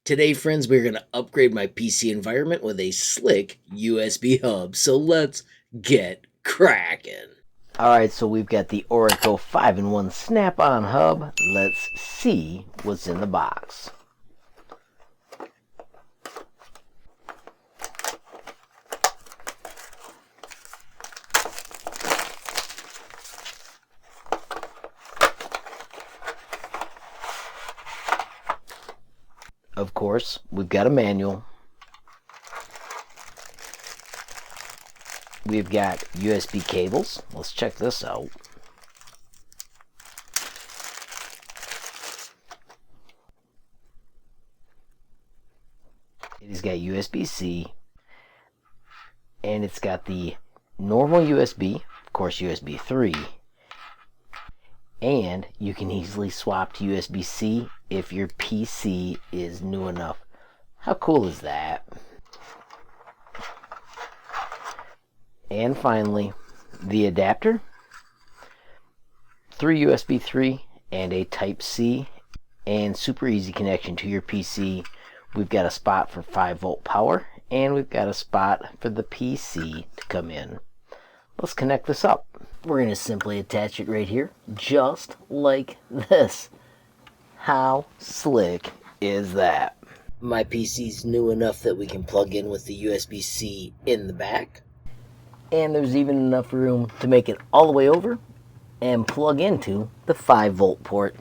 Today, friends, we're going to upgrade my PC environment with a slick USB hub. So let's get cracking. Alright, so we've got the ORICO 5-in-1 snap-on hub. Let's see what's in the box. Of course, we've got a manual. We've got USB cables. Let's check this out. It's got USB-C, and it's got the normal USB, of course USB 3, and you can easily swap to USB-C if your PC is new enough. How cool is that? And finally, the adapter, 3 USB 3 and a Type-C, and super easy connection to your PC. We've got a spot for 5-volt power, and we've got a spot for the PC to come in. Let's connect this up. We're going to simply attach it right here, just like this. How slick is that? My PC's new enough that we can plug in with the USB-C in the back. And there's even enough room to make it all the way over and plug into the 5-volt port.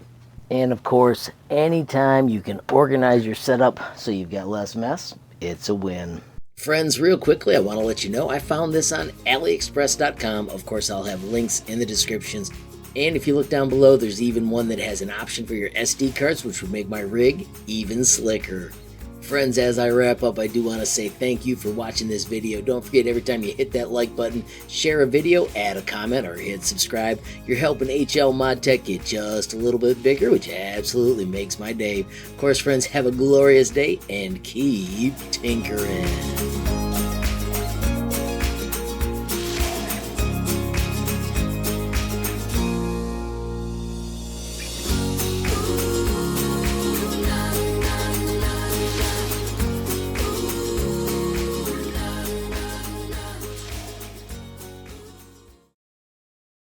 And of course, anytime you can organize your setup so you've got less mess, it's a win. Friends, real quickly, I want to let you know I found this on AliExpress.com. Of course, I'll have links in the descriptions. And if you look down below, there's even one that has an option for your SD cards, which would make my rig even slicker. Friends, as I wrap up, I do want to say thank you for watching this video. Don't forget, every time you hit that like button, share a video, add a comment, or hit subscribe. You're helping HLModTech get just a little bit bigger, which absolutely makes my day. Of course, friends, have a glorious day and keep tinkering.